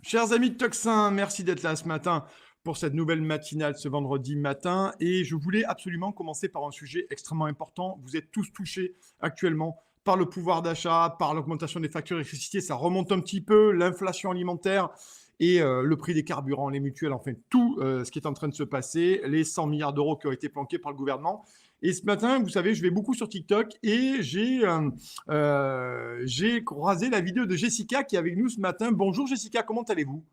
Chers amis de Tocsin, merci d'être là ce matin pour cette nouvelle matinale ce vendredi matin. Et je voulais absolument commencer par un sujet extrêmement important. Vous êtes tous touchés actuellement par le pouvoir d'achat, par l'augmentation des factures d'électricité. Ça remonte un petit peu, l'inflation alimentaire et le prix des carburants, les mutuelles, enfin tout ce qui est en train de se passer, les 100 milliards d'euros qui ont été planqués par le gouvernement. Et ce matin, vous savez, je vais beaucoup sur TikTok et j'ai croisé la vidéo de Jessica qui est avec nous ce matin. Bonjour Jessica, comment allez-vous?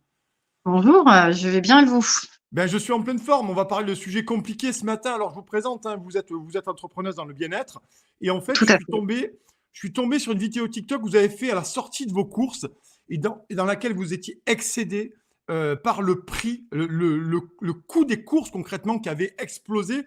Bonjour, je vais bien et vous? Ben, je suis en pleine forme. On va parler de sujets compliqués ce matin. Alors, je vous présente, hein, vous êtes entrepreneuse dans le bien-être. Et en fait, Tout à fait. je suis tombé sur une vidéo TikTok que vous avez fait à la sortie de vos courses et dans laquelle vous étiez excédé par le prix, le coût des courses concrètement qui avait explosé.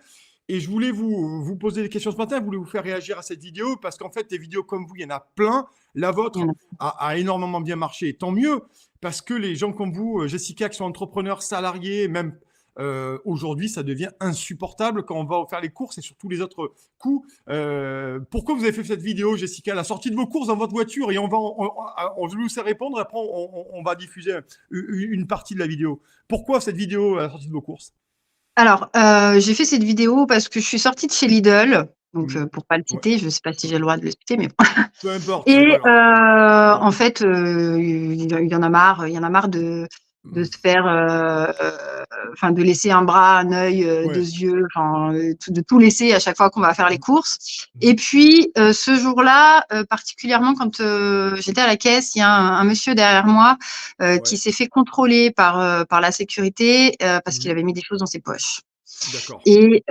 Et je voulais vous poser des questions ce matin, je voulais vous faire réagir à cette vidéo parce qu'en fait, des vidéos comme vous, il y en a plein. La Il y en vôtre a. a énormément bien marché, et tant mieux, parce que les gens comme vous, Jessica, qui sont entrepreneurs, salariés, même aujourd'hui, ça devient insupportable quand on va faire les courses et sur tous les autres coûts. Pourquoi vous avez fait cette vidéo, Jessica, à la sortie de vos courses dans votre voiture? Et je vous sais répondre, après on va diffuser une partie de la vidéo. Pourquoi cette vidéo à la sortie de vos courses? Alors, j'ai fait cette vidéo parce que je suis sortie de chez Lidl, donc Mhm. pour pas le Ouais. citer, je sais pas si j'ai le droit de le citer, mais bon. Peu importe, c'est Et pas grave. en fait, il y en a marre de Mhm. se faire, enfin de laisser un bras, un œil, deux Ouais. yeux, enfin de tout laisser à chaque fois qu'on va faire les courses. Mhm. Et puis ce jour-là, particulièrement quand j'étais à la caisse, il y a un monsieur derrière moi qui Ouais. s'est fait contrôler par la sécurité parce qu'il Mhm. avait mis des choses dans ses poches. D'accord. Et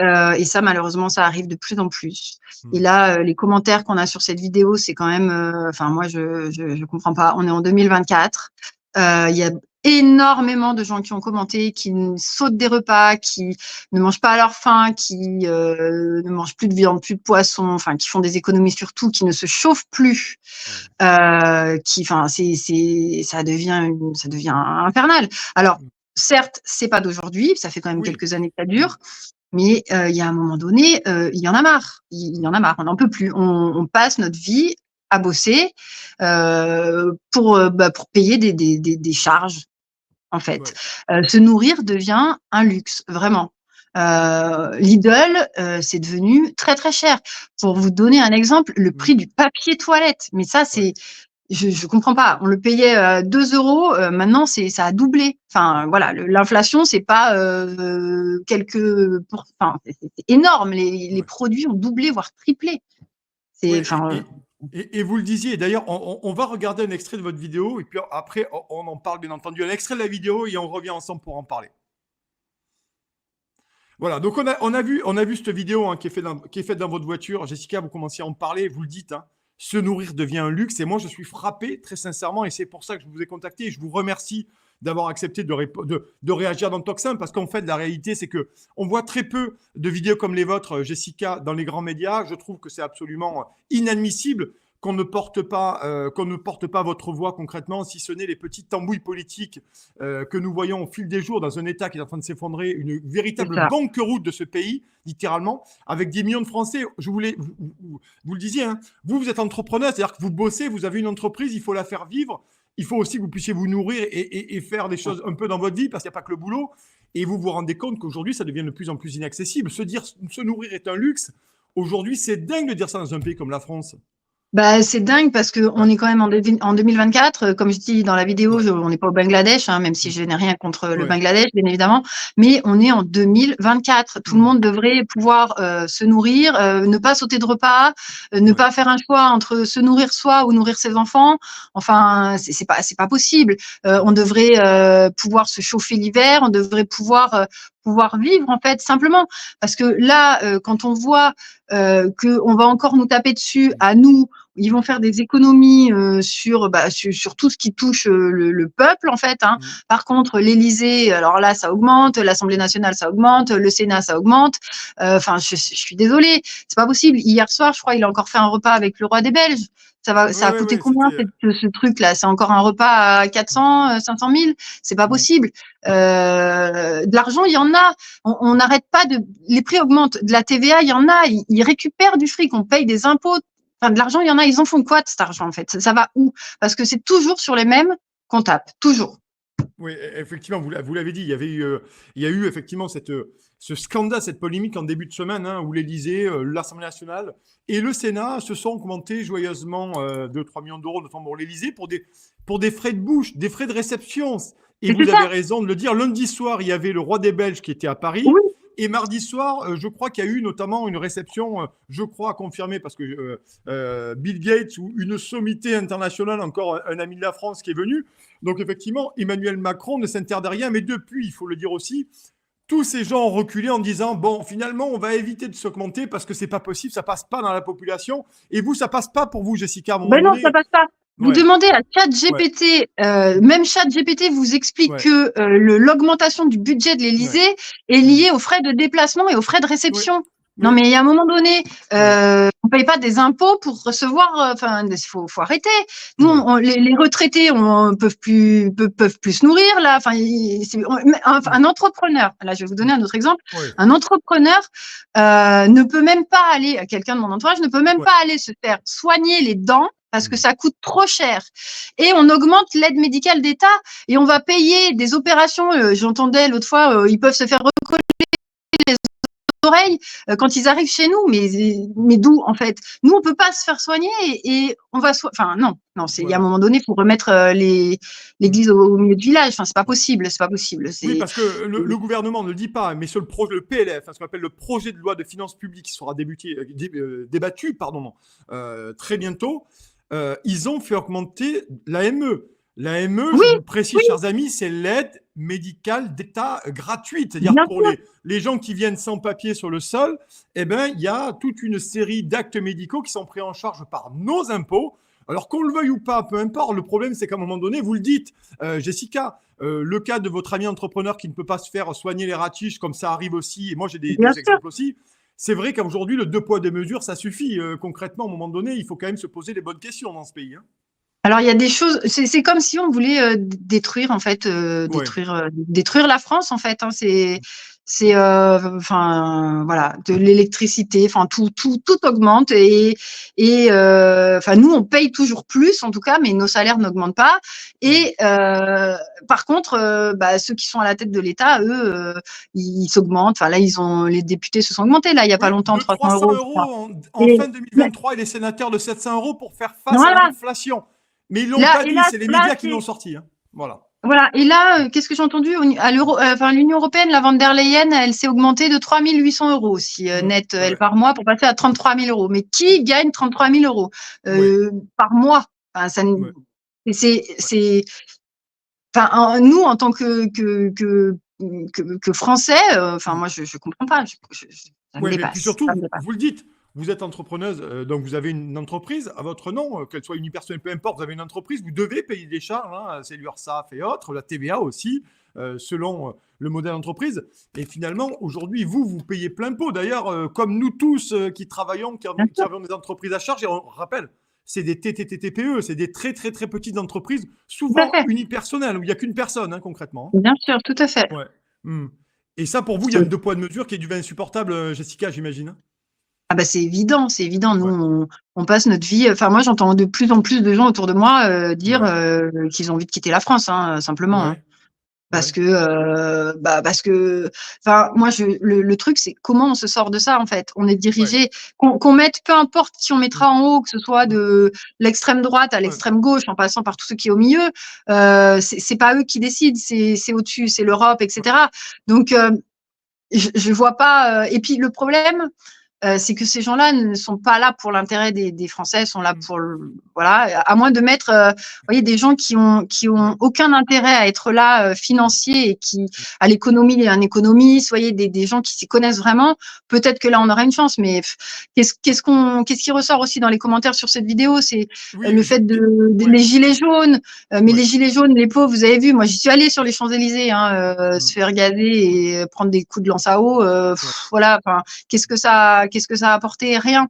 ça, malheureusement, ça arrive de plus en plus. Et Mhm. là, les commentaires qu'on a sur cette vidéo, c'est quand même, enfin, moi, je comprends pas. On est en 2024. Il y a énormément de gens qui ont commenté, qui sautent des repas, qui ne mangent pas à leur faim, qui ne mangent plus de viande, plus de poisson, enfin, qui font des économies sur tout, qui ne se chauffent plus, Ouais. enfin, ça devient infernal. Alors, Mhm. certes, c'est pas d'aujourd'hui, ça fait quand même Oui. quelques années que ça Mhm. dure, mais il y a un moment donné, il y en a marre. Il y en a marre, on n'en peut plus. On passe notre vie à bosser pour payer des charges, en fait. Ouais. Se nourrir devient un luxe, vraiment. Lidl, c'est devenu très très cher. Pour vous donner un exemple, le prix Mhm. du papier toilette, mais ça, Ouais. je comprends pas. On le payait 2 euros, maintenant ça a doublé. Enfin voilà, l'inflation c'est pas enfin c'est énorme. Les Ouais. produits ont doublé voire triplé. C'est Ouais, enfin et vous le disiez, d'ailleurs, on va regarder un extrait de votre vidéo, et puis après, on en parle bien entendu. Un extrait de la vidéo, et on revient ensemble pour en parler. Voilà, donc on a vu cette vidéo hein, qui est faite dans votre voiture. Jessica, vous commenciez à en parler, vous le dites, hein, se nourrir devient un luxe. Et moi, je suis frappé, très sincèrement, et c'est pour ça que je vous ai contacté. Et je vous remercie d'avoir accepté de réagir dans le Tocsin, parce qu'en fait, la réalité, c'est que on voit très peu de vidéos comme les vôtres, Jessica, dans les grands médias. Je trouve que c'est absolument inadmissible qu'on ne porte pas votre voix concrètement, si ce n'est les petites tambouilles politiques que nous voyons au fil des jours dans un État qui est en train de s'effondrer, une c'est véritable ça. banqueroute de ce pays, littéralement, avec des millions de Français. Vous le disiez, hein, vous êtes entrepreneur, c'est-à-dire que vous bossez, vous avez une entreprise, il faut la faire vivre. Il faut aussi que vous puissiez vous nourrir et faire des choses un peu dans votre vie, parce qu'il n'y a pas que le boulot. Et vous vous rendez compte qu'aujourd'hui, ça devient de plus en plus inaccessible. Se nourrir est un luxe. Aujourd'hui, c'est dingue de dire ça dans un pays comme la France. Bah, c'est dingue parce que on Ouais, est quand même en 2024. Comme je dis dans la vidéo, ouais, on n'est pas au Bangladesh, hein, même si je n'ai rien contre le ouais. Bangladesh, bien évidemment. Mais on est en 2024. Tout le Mmh. monde devrait pouvoir se nourrir, ne pas sauter de repas, ne Ouais, pas faire un choix entre se nourrir soi ou nourrir ses enfants. Enfin, c'est pas possible. On ouais, devrait pouvoir se chauffer l'hiver. On devrait pouvoir vivre en fait simplement. Parce que là, quand on voit qu'on va encore nous taper dessus à nous, ils vont faire des économies sur tout ce qui touche le peuple en fait. Hein. mmh, Par contre, l'Élysée, alors là, ça augmente, l'Assemblée nationale, ça augmente, le Sénat, ça augmente. Enfin, je suis désolée, c'est pas possible. Hier soir, je crois, il a encore fait un repas avec le roi des Belges. Ça ouais, a ouais, coûté ouais, combien c'était. ce truc-là? C'est encore un repas à 400, 500 000? C'est pas Mmh. possible. De l'argent, il y en a. On n'arrête pas de. Les prix augmentent. De la TVA, il y en a. Ils récupèrent du fric. On paye des impôts. Enfin, de l'argent, il y en a. Ils en font quoi de cet argent en fait? Ça va où? Parce que c'est toujours sur les mêmes qu'on tape. Toujours. Oui, effectivement, vous l'avez dit, il y a eu effectivement ce scandale, cette polémique en début de semaine, hein, où l'Élysée, l'Assemblée nationale et le Sénat se sont augmentés joyeusement 2-3 millions d'euros, notamment pour l'Élysée, pour des frais de bouche, des frais de réception. Et Mais c'est vous ça. avez raison de le dire. Lundi soir, il y avait le roi des Belges qui était à Paris. Oui, Et mardi soir, je crois qu'il y a eu notamment une réception, je crois confirmée, parce que Bill Gates ou une sommité internationale, encore un ami de la France qui est venu. Donc effectivement, Emmanuel Macron ne s'interdit rien, mais depuis, il faut le dire aussi, tous ces gens ont reculé en disant bon, finalement, on va éviter de s'augmenter parce que c'est pas possible, ça passe pas dans la population. Et vous, ça passe pas pour vous, Jessica, à un moment ben non, ça donné. passe pas. Vous Ouais, demandez à ouais, ChatGPT, même ChatGPT vous explique ouais, que l'augmentation du budget de ouais. l'Élysée est Hmm. liée aux frais de déplacement et aux frais de Oui, réception. Non, oui, mais il y a un moment donné, oui, on paye pas des impôts pour recevoir. Enfin, faut arrêter. Nous, oui, les retraités, peuvent plus se nourrir là. Enfin, oui, un entrepreneur. Là, je vais vous donner un autre exemple. oui, Un entrepreneur ne peut même pas aller. Quelqu'un de mon entourage ne peut même oui, pas aller se faire soigner les dents parce que hmm. ça coûte trop cher. Et on augmente l'aide médicale d'État et on va payer des opérations. J'entendais l'autre fois, ils peuvent se faire recoller les oreilles quand ils arrivent chez nous. Mais d'où, en fait? Nous, on peut pas se faire soigner et on va enfin, non, non, il y a un Voilà. moment donné, il faut remettre Hmm. l'église au milieu du village. Enfin, c'est pas Ouais. possible, c'est pas possible. Oui, parce que le gouvernement ne le dit pas, mais sur le PLF, hein, ce qu'on appelle le projet de loi de finances publiques, qui sera débattu pardon, très bientôt, ils ont fait augmenter l'AME. L'AME, Oui, je vous le précise, oui, chers amis, c'est l'aide médicale d'État gratuite. C'est-à-dire bien pour sûr. les gens qui viennent sans papier sur le sol, eh ben, il y a toute une série d'actes médicaux qui sont pris en charge par nos impôts. Alors qu'on le veuille ou pas, peu importe, le problème c'est qu'à un moment donné, vous le dites, Jessica, le cas de votre ami entrepreneur qui ne peut pas se faire soigner les ratiches, comme ça arrive aussi, et moi j'ai Bien des sûr. exemples aussi, c'est vrai qu'aujourd'hui, le deux poids, deux mesures, ça suffit. Concrètement, à un moment donné, il faut quand même se poser les bonnes questions dans ce pays. Hein. Alors il y a des choses, c'est comme si on voulait détruire en fait, Ouais. détruire la France en fait. Hein. C'est enfin voilà, de l'électricité, enfin tout augmente enfin nous on paye toujours plus en tout cas, mais nos salaires n'augmentent pas. Mm. Et par contre, ceux qui sont à la tête de l'État, eux, ils s'augmentent. Enfin là les députés se sont augmentés là il y a pas Oui, longtemps de 300 300 euros. euros en Et fin 2023 et les sénateurs de 700 euros pour faire face à voilà. l'inflation. Mais ils ne l'ont Là, pas et dit, là, c'est les là, médias qui l'ont c'est sorti. Hein. Voilà. voilà. Et là, qu'est-ce que j'ai entendu à l'euro, enfin l'Union européenne, la von der Leyen, elle s'est augmentée de 3 800 euros aussi Mm. net elle Ouais. par mois pour passer à 33 000 euros. Mais qui gagne 33 000 euros Ouais. par mois? Enfin, Ouais. Ouais. c'est, enfin, nous en tant que Français, enfin Mm. moi je comprends pas, ça me Oui, mais puis dépasse, surtout, ça me dépasse. vous le dites, vous êtes entrepreneuse, donc vous avez une entreprise à votre nom, qu'elle soit unipersonnelle, peu importe, vous avez une entreprise, vous devez payer des charges, hein, c'est l'URSSAF et autres, la TVA aussi, selon le modèle d'entreprise. Et finalement, aujourd'hui, vous payez plein pot. D'ailleurs, comme nous tous qui travaillons, Bien qui sûr, avons des entreprises à charge, et on rappelle, c'est des TTTPE, c'est des très très très petites entreprises, tout à souvent fait, unipersonnelles, où il n'y a qu'une personne, hein, concrètement. bien sûr, tout à fait. Ouais. Hmm. Et ça, pour vous, il y a un deux poids, deux mesures qui est devenu insupportable, Jessica, j'imagine. Hein. Ah bah c'est évident, c'est évident. Nous, Ouais, on passe notre vie. Enfin, moi, j'entends de plus en plus de gens autour de moi dire ouais, qu'ils ont envie de quitter la France, hein, simplement. Hein. ouais, Parce ouais, que, enfin, moi, le truc, c'est comment on se sort de ça, en fait. On est ouais, dirigé, qu'on mette, peu importe qui on mm, mettra en haut, que ce soit mm, de l'extrême droite à ouais, l'extrême gauche, en passant par tout ce qui est au milieu, c'est pas eux qui décident, c'est au-dessus, c'est l'Europe, ouais, etc. Donc, je vois pas. Et puis, le problème, c'est que ces gens-là ne sont pas là pour l'intérêt des Français, sont là mm, pour voilà, à moins de mettre, voyez, des gens qui ouais, ont aucun intérêt à être là, financier et qui à l'économie, un économiste, voyez, des gens qui s'y connaissent vraiment. Peut-être que là, on aura une chance, mais qu'est-ce qui ressort aussi dans les commentaires sur cette vidéo, c'est oui, le fait ouais, les gilets jaunes. Mais les ouais, gilets jaunes, les pauvres, vous avez vu, moi, j'y suis allée sur les Champs-Élysées, hein, se mm, faire gazer et prendre des coups de lance à eau. ouais. Voilà. Enfin, qu'est-ce que ça a apporté? Rien.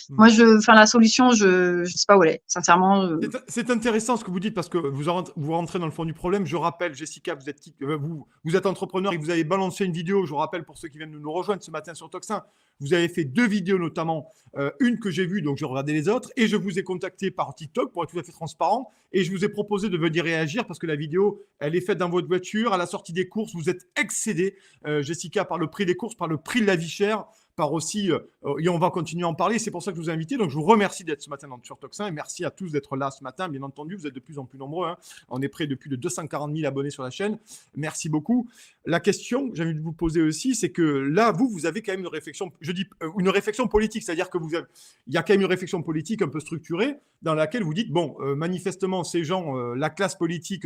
Moi, la solution, je sais pas où elle est, sincèrement. C'est intéressant ce que vous dites parce que vous rentrez dans le fond du problème. Je rappelle, Jessica, vous êtes entrepreneur et vous avez balancé une vidéo. Je vous rappelle pour ceux qui viennent de nous rejoindre ce matin sur Toxin, vous avez fait 2 vidéos notamment, une que j'ai vue, donc j'ai regardé les autres, et je vous ai contacté par TikTok pour être tout à fait transparent, et je vous ai proposé de venir réagir parce que la vidéo, elle est faite dans votre voiture, à la sortie des courses, vous êtes excédé, Jessica, par le prix des courses, par le prix de la vie chère, par aussi, et on va continuer à en parler, c'est pour ça que je vous ai invité, donc je vous remercie d'être ce matin sur Toxin, et merci à tous d'être là ce matin, bien entendu, vous êtes de plus en plus nombreux, hein. On est près de plus de 240 000 abonnés sur la chaîne, merci beaucoup. La question que j'ai envie de vous poser aussi, c'est que là, vous avez quand même une réflexion, je dis une réflexion politique, c'est-à-dire que il y a quand même une réflexion politique un peu structurée dans laquelle vous dites, bon, manifestement, ces gens, la classe politique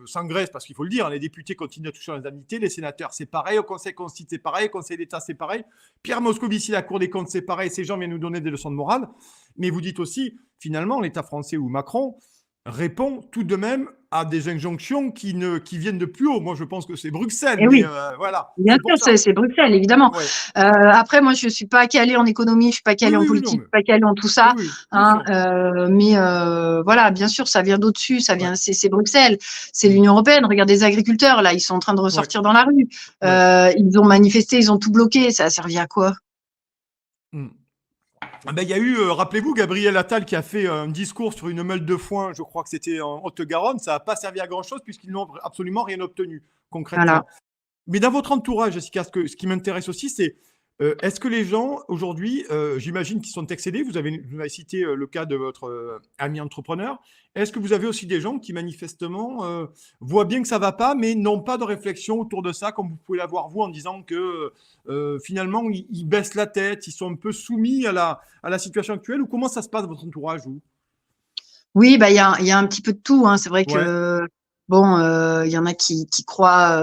s'engraisse, parce qu'il faut le dire, les députés continuent à toucher les indemnités, les sénateurs, c'est pareil, au Conseil constitutionnel, c'est pareil, au Conseil d'État, c'est pareil, Pierre Moscovici, la Cour des comptes, c'est pareil, ces gens viennent nous donner des leçons de morale, mais vous dites aussi, finalement, l'État français ou Macron répond tout de même à des injonctions qui viennent de plus haut. Moi, je pense que c'est Bruxelles, Et mais oui, voilà. bien sûr, c'est Bruxelles, évidemment. Ouais. Après, moi, je suis pas calée en économie, je suis pas calée en Non, politique, je mais... suis pas calée en tout ça. Oui, Hein, mais voilà, bien sûr, ça vient d'au-dessus, ça vient, c'est Bruxelles, c'est l'Union européenne. Regardez les agriculteurs, là, ils sont en train de ressortir dans la rue. Ils ont manifesté, ils ont tout bloqué. Ça a servi à quoi? Il y a eu, rappelez-vous, Gabriel Attal qui a fait un discours sur une meule de foin, je crois que c'était en Haute-Garonne, ça n'a pas servi à grand-chose puisqu'ils n'ont absolument rien obtenu concrètement. Voilà. Mais dans votre entourage, Jessica, ce qui m'intéresse aussi, c'est est-ce que les gens aujourd'hui, j'imagine qu'ils sont excédés, vous avez cité le cas de votre ami entrepreneur, est-ce que vous avez aussi des gens qui manifestement voient bien que ça ne va pas, mais n'ont pas de réflexion autour de ça, comme vous pouvez l'avoir vous en disant que finalement ils baissent la tête, ils sont un peu soumis à la situation actuelle, ou comment ça se passe dans votre entourage vous? Oui, bah, il y a un petit peu de tout, hein. C'est vrai Ouais. que, bon, il y en a qui croient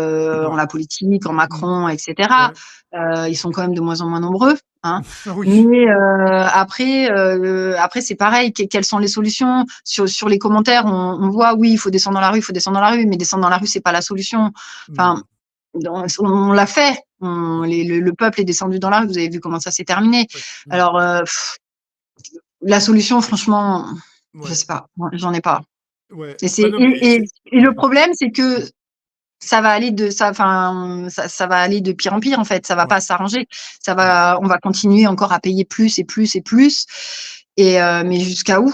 en la politique, en Macron, etc. Ils sont quand même de moins en moins nombreux, hein. Oui. Mais après, c'est pareil. Quelles sont les solutions? Sur les commentaires, on voit, oui, il faut descendre dans la rue, il faut descendre dans la rue, mais descendre dans la rue, c'est pas la solution. Enfin, on l'a fait. Le peuple est descendu dans la rue. Vous avez vu comment ça s'est terminé. Alors, la solution, franchement, je sais pas. Moi, j'en ai pas. Ouais. Et le problème, c'est que ça va aller ça va aller de pire en pire, en fait. Ça va pas s'arranger. On va continuer encore à payer plus et plus et plus. Mais jusqu'à où?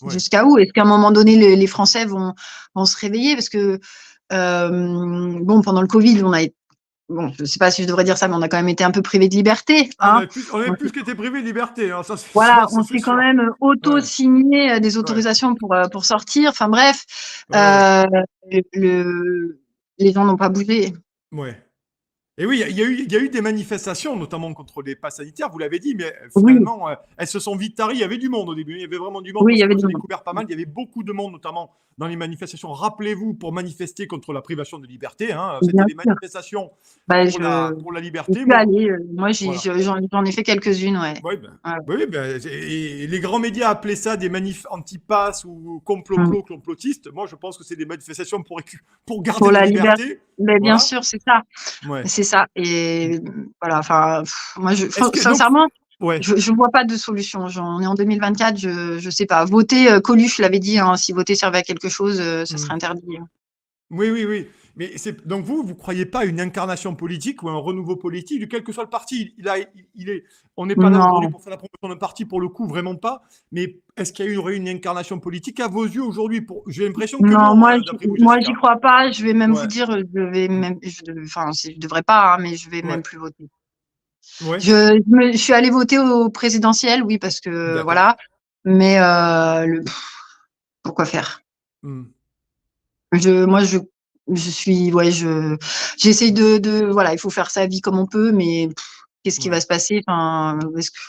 Jusqu'à où? Est-ce qu'à un moment donné, les Français vont se réveiller? Parce que, bon, pendant le Covid, bon, je sais pas si je devrais dire ça, mais on a quand même été un peu privés de liberté, hein. On avait plus qu'été privé de liberté, hein, ça c'est Voilà, sûr, ça on c'est s'est quand sûr. même auto-signé des autorisations pour sortir. Enfin bref, les gens n'ont pas bougé. Ouais. Et oui, il y a eu des manifestations, notamment contre les passes sanitaires, vous l'avez dit, mais Oui, finalement, elles se sont vite taries. Il y avait du monde au début, il y avait vraiment du monde, oui, il parce y que avait moi du j'ai monde. découvert pas mal. Il y avait beaucoup de monde, notamment dans les manifestations. Rappelez-vous, pour manifester contre la privation de liberté, hein, c'était Bien des sûr. manifestations Bah, pour la j'y liberté. suis allée. Moi, Voilà. j'en ai fait quelques-unes, ouais. Oui, Voilà. oui, et les grands médias appelaient ça des manifs anti-pass ou Mm. complotistes. Moi, je pense que c'est des manifestations pour garder Pour la la liberté, liberté. mais bien Voilà. sûr, c'est ça. Ouais. C'est ça. Et voilà, enfin, moi, Est-ce que donc, sincèrement, ouais. je vois pas de solution. On est en 2024, je sais pas. Voter, Coluche l'avait dit, hein, si voter servait à quelque chose, ça serait interdit. Oui, oui, oui. Mais donc vous croyez pas à une incarnation politique ou un renouveau politique, quel que soit le parti. On n'est pas là aujourd'hui Non, pour faire la promotion d'un parti, pour le coup, vraiment pas. Mais est-ce qu'il y aurait une incarnation politique à vos yeux aujourd'hui J'ai l'impression que non, non, hein, d'après vous, j'y Jessica. crois pas. Je vais même vous Ouais, dire, je devrais pas, hein, mais je vais même ouais, plus voter. ouais. Je suis allée voter au présidentiel, oui, parce que D'accord. voilà. Mais pourquoi faire? Hmm. Moi, je suis, ouais, j'essaye voilà, il faut faire sa vie comme on peut, mais qu'est-ce qui va Ouais, se passer? Enfin,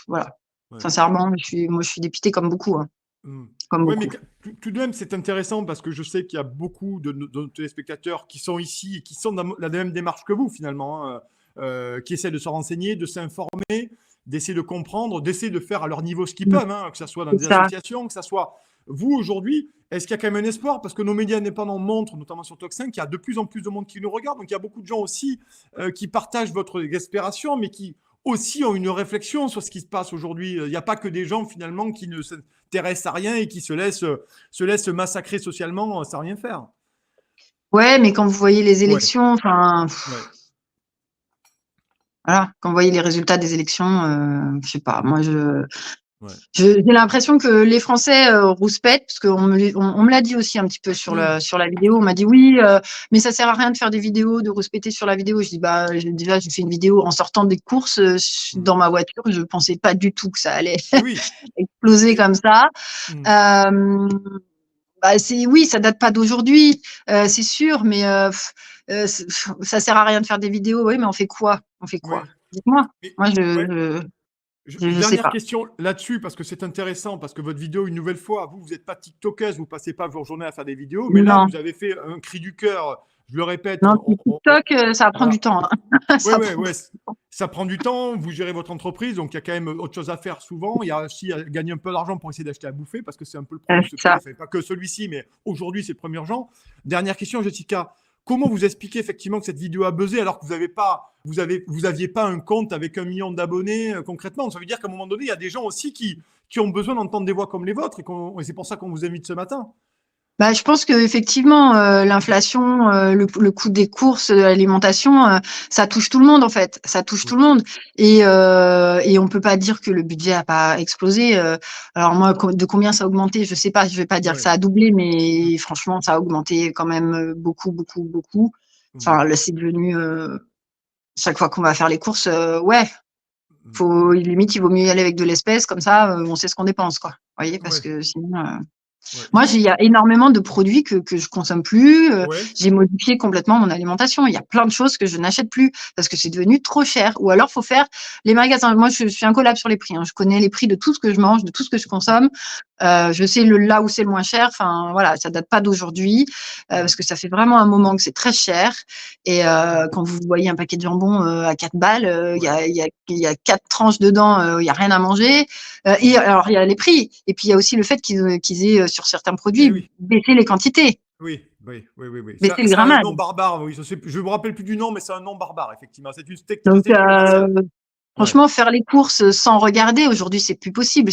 voilà. ouais. Sincèrement, moi, je suis dépitée comme beaucoup, hein, Hmm. comme Ouais, mais beaucoup. tout de même, c'est intéressant parce que je sais qu'il y a beaucoup de nos téléspectateurs qui sont ici et qui sont dans la même démarche que vous, finalement, hein, qui essaient de se renseigner, de s'informer, d'essayer de comprendre, d'essayer de faire à leur niveau ce qu'ils Mm. peuvent, hein, que ce soit dans C'est des ça. associations, que ce soit vous aujourd'hui. Est-ce qu'il y a quand même un espoir? Parce que nos médias indépendants montrent, notamment sur Toxin, qu'il y a de plus en plus de monde qui nous regarde. Donc il y a beaucoup de gens aussi qui partagent votre exaspération, mais qui aussi ont une réflexion sur ce qui se passe aujourd'hui. Il n'y a pas que des gens finalement qui ne s'intéressent à rien et qui se laissent massacrer socialement sans rien faire. Ouais, mais quand vous voyez les Ouais, élections, enfin, ouais. voilà, quand vous voyez les résultats des élections, je sais pas, moi Ouais. j'ai l'impression que les Français rouspètent, parce qu'on on me l'a dit aussi un petit peu sur Mm. la vidéo. On m'a dit oui, mais ça sert à rien de faire des vidéos, de rouspéter sur la vidéo. Je dis bah déjà j'ai fait une vidéo en sortant des courses Mm. dans ma voiture. Je pensais pas du tout que ça allait Et oui. exploser comme ça. Mm. Bah oui, ça date pas d'aujourd'hui, c'est sûr, mais ça sert à rien de faire des vidéos. Oui, mais on fait quoi? On fait quoi? Ouais. Dites-moi. Mais, Moi, ouais. je sais Dernière pas. question là-dessus, parce que c'est intéressant, parce que votre vidéo, une nouvelle fois, vous n'êtes pas TikTokeuse, vous passez pas vos journées à faire des vidéos, mais là, Non, vous avez fait un cri du cœur. Je le répète, non, TikTok, ça prend voilà. du temps. Ouais, Ça ouais, prend ouais. beaucoup de temps. Ça prend du temps, vous gérez votre entreprise, donc il y a quand même autre chose à faire souvent. Il y a aussi à gagner un peu d'argent pour essayer d'acheter à bouffer, parce que c'est un peu le problème de ce C'est pays. ça. Enfin, pas que celui-ci, mais aujourd'hui, c'est le premier urgent. Dernière question, Jessica. Comment vous expliquez effectivement que cette vidéo a buzzé alors que vous aviez pas un compte avec 1 million d'abonnés concrètement? Ça veut dire qu'à un moment donné, il y a des gens aussi qui ont besoin d'entendre des voix comme les vôtres et c'est pour ça qu'on vous invite ce matin. Bah, je pense qu'effectivement, l'inflation, le coût des courses, de l'alimentation, ça touche tout le monde en fait. Ça touche Oui, tout le monde et on peut pas dire que le budget a pas explosé. Alors moi, de combien ça a augmenté, je sais pas. Je vais pas dire que ouais. ça a doublé, Mm, mais franchement, ça a augmenté quand même beaucoup, beaucoup, beaucoup. mm, Enfin, là, c'est devenu chaque fois qu'on va faire les courses, ouais, mm. faut limite, il vaut mieux y aller avec de l'espèce, comme ça, on sait ce qu'on dépense, quoi. Vous voyez, parce Ouais, que sinon. ouais. Moi, il y a énormément de produits que je consomme plus. Ouais, J'ai modifié complètement mon alimentation. Il y a plein de choses que je n'achète plus parce que c'est devenu trop cher. Ou alors, faut faire les magasins. Moi, je suis incollable sur les prix, hein. Je connais les prix de tout ce que je mange, de tout ce que je consomme. Je sais là où c'est le moins cher. Enfin, voilà, ça date pas d'aujourd'hui ouais. parce que ça fait vraiment un moment que c'est très cher. Et quand vous voyez un paquet de jambon à 4 balles, Ouais. il y a 4 tranches dedans, il y a rien à manger. Et Mm. alors, il y a les prix. Et puis, il y a aussi le fait qu'ils aient, sur certains Eh produits, oui. baissé les quantités, Oui, oui, oui, oui, oui. baissé Ça, le ça a un nom grammage. barbare, oui. Je me rappelle plus du nom, mais c'est un nom barbare, effectivement. C'est une Donc, stratégie commerciale. Ouais, franchement, faire les courses sans regarder, aujourd'hui, c'est plus possible.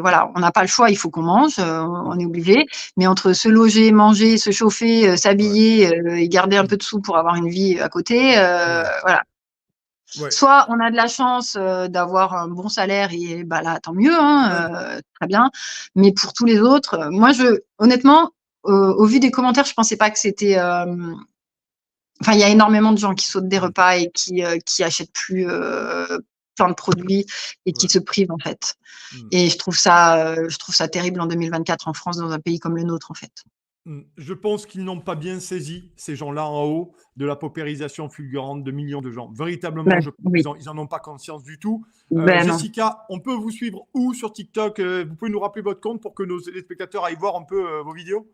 Voilà, on n'a pas le choix, il faut qu'on mange, ouais, on est obligé. Mais entre se loger, manger, se chauffer, ouais, s'habiller et garder un mm, peu de sous pour avoir une vie à côté, ouais, voilà. ouais, Soit on a de la chance d'avoir un bon salaire et bah là, tant mieux, ouais, hein, très bien. Mais pour tous les autres, moi, honnêtement, au vu des commentaires, je pensais pas que c'était. Enfin, il y a énormément de gens qui sautent des mm, repas et qui achètent plus plein de produits et qui ouais, se privent en fait. mm, Et je trouve ça terrible en 2024 en France, dans un pays comme le nôtre en fait. mm. Je pense qu'ils n'ont pas bien saisi, ces gens-là en haut, de la paupérisation fulgurante de millions de gens. Véritablement, Ben, oui, ils en ont pas conscience du tout. ben non. Jessica, on peut vous suivre où sur TikTok? Vous pouvez nous rappeler votre compte pour que nos téléspectateurs aillent voir un peu vos vidéos?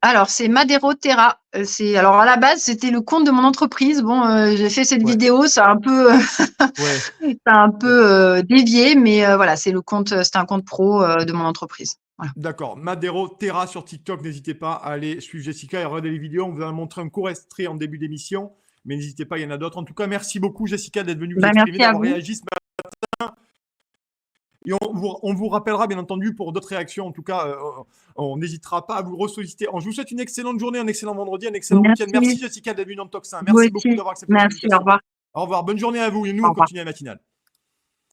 Alors, c'est Madero Terra. Alors à la base, c'était le compte de mon entreprise. Bon, j'ai fait cette Ouais, vidéo, ça a un peu, ouais, ça a un ouais. peu dévié, mais voilà, c'est un compte pro de mon entreprise. Voilà. D'accord. Madero Terra sur TikTok. N'hésitez pas à aller suivre Jessica et regarder les vidéos. On vous a montré un court extrait en début d'émission, mais n'hésitez pas, il y en a d'autres. En tout cas, merci beaucoup, Jessica, d'être venue vous Ben, exprimer, merci à d'avoir vous. réagi ce matin. Et on vous rappellera, bien entendu, pour d'autres réactions. En tout cas, on n'hésitera pas à vous ressolliciter. Je vous souhaite une excellente journée, un excellent vendredi, un excellent week-end. Merci, Merci. Jessica, d'être venue dans le Tocsin. Vous Merci beaucoup aussi. d'avoir accepté notre Merci. Au invitation. revoir. Au revoir. Bonne journée à vous. Et nous, Au on revoir. continue la matinale.